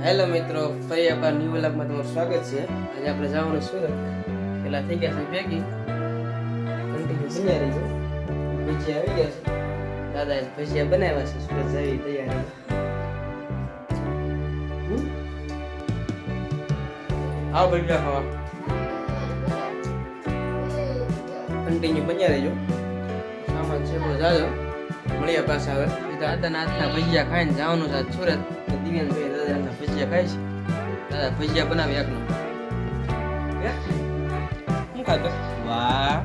Hello મિત્રો, ફરી આપણા ન્યૂ વ્લોગમાં તમારું સ્વાગત છે. આજે આપણે જવાનું સુરત. પેલા થઈ ગયા છે ભેગી કન્ટિન્યુ તૈયારી છે. ભજીયા આવી ગયા છે. દાદાએ ભજીયા બનાવ્યા છે. સુરત જવી તૈયારી. આવો ભજીયા ખાવા. કન્ટિન્યુ બન્યા રહેજો. સામાન છે બહુ જાજો. મળ્યા પાછા હવે. દાદાના હાથના ભજીયા ખાઈને જવાનું છે સુરત. દિવ્યાનભાઈ દાદાના ભજીયા ખાય છે. દાદા ભજીયા બનાવી એક નંબર. શું ખાતો? વાહ.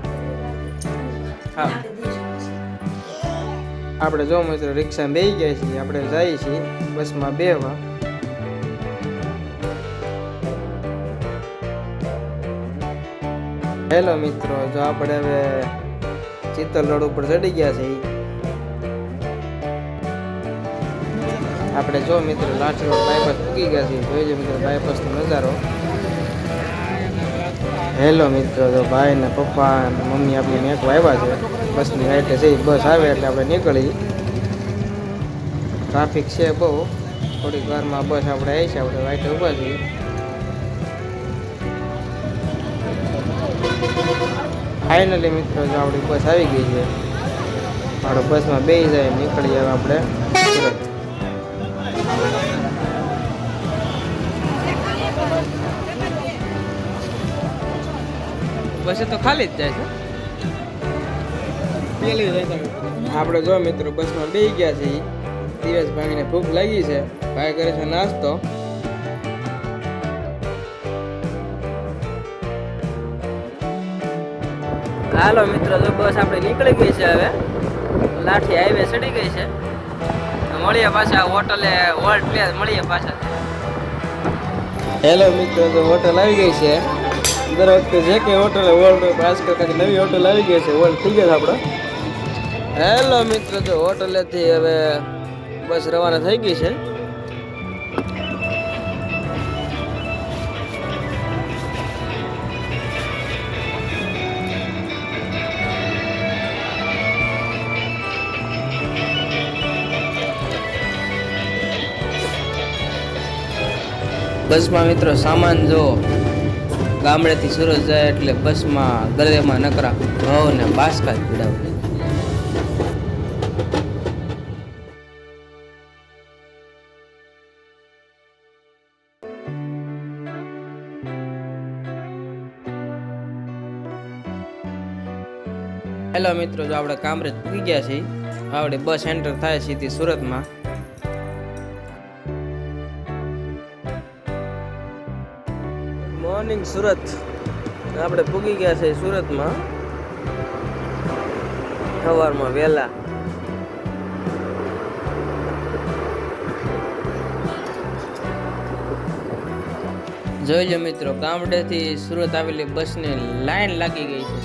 હા, આપણે જો મિત્રો રિક્ષામાં બેસી ગયા છીએ. આપણે જઈએ છીએ બસમાં બેહવા. હેલો મિત્રો, જો આપણે હવે ચિત્તલ રોડ ઉપર ચડી ગયા છે. આપણે જો મિત્રો લાઠી રોડ બાયપાસ પૂકી ગયા છીએ. જોઈજો મિત્રો બાયપાસનો નજારો. હેલો મિત્રો, જો ભાઈ ને પપ્પા ને મમ્મી આપણે મેકવા આવ્યા છે. બસની રાઈટે જઈ બસ આવે એટલે આપણે નીકળી. ટ્રાફિક છે બહુ. થોડીક વારમાં બસ આપણે આવી છે. આપણે રાઈટે ઊભા છીએ. ફાઇનલી મિત્રો જો આપણી બસ આવી ગઈ છે. આપણે બસમાં બેસી જાય નીકળી આવે આપણે સુરત. બસ તો ખાલી જ જાય છે. આપણે જો મિત્રો બસમાં બેસી ગયા છીએ. દિવસ ભાઈને ભૂખ લાગી છે. ભાઈ કરે છે નાસ્તો. હાલો મિત્રો, જો બસ આપણે નીકળી ગઈ છે. હવે લાઠી હાઈવે ચડી ગઈ છે. મળીએ પાછા હોટલે વર્લ્ડ પ્લેસ મળીએ પાછા. હેલો મિત્રો, તો હોટલ આવી ગઈ છે. દર વખતે જે કે હોટલ વર્લ્ડ આજકાલ કાંઈક નવી હોટલ આવી ગઈ છે. વર્લ્ડ થઈ ગયા આપણે. હેલો મિત્રો, તો હોટલેથી હવે બસ રવાના થઈ ગઈ છે. બસમાં મિત્રો સામાન જો ગામડેથી સુરત જાય એટલે બસમાં ગળેમાં નકરા ઘઉં ને બાસકા જ પીડાવે. હેલો મિત્રો, જો આપણે કામરેજ પૂગી ગયા છીએ. આપણે બસ એન્ટર થાય સીધી સુરતમાં. મોર્નિંગ સુરત. આપણે પૂગી ગયા છે સુરતમાં સવારમાં વહેલા. જોઈજો મિત્રો, ગામડેથી સુરત આવેલી બસની લાઈન લાગી ગઈ છે.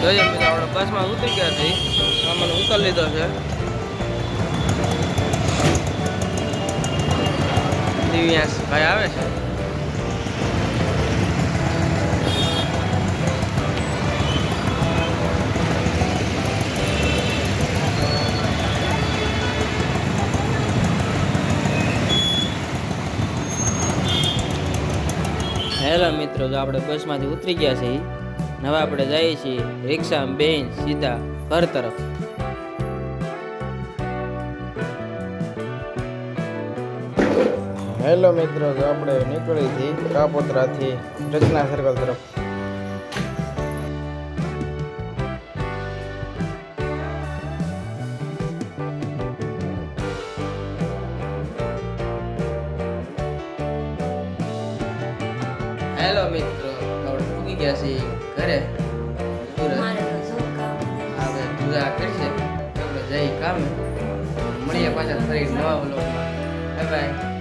જોઈએ મિત્રો, આપણે બસમાં ઉતરી ગયા છીએ. સામાન ઉતારી લીધો છે. દિવ્યાંશ ભાઈ આવે છે. હેલો મિત્રો, જો આપણે બસમાંથી ઉતરી ગયા છીએ. હવે આપણે જઈએ છીએ રિક્ષામાં બેન સીધા ઘર તરફ. હેલો મિત્રો, તો આપણે નીકળી હતી કાપોદ્રાથી રચના સર્કલ તરફ. હેલો મિત્રો, આપણે પૂગી ગયા છીએ ઘરે. હવે પૂજા કરશે આપણે જઈ કામે. મળીએ પાછા ફરી નવા વ્લોગમાં. Bye bye.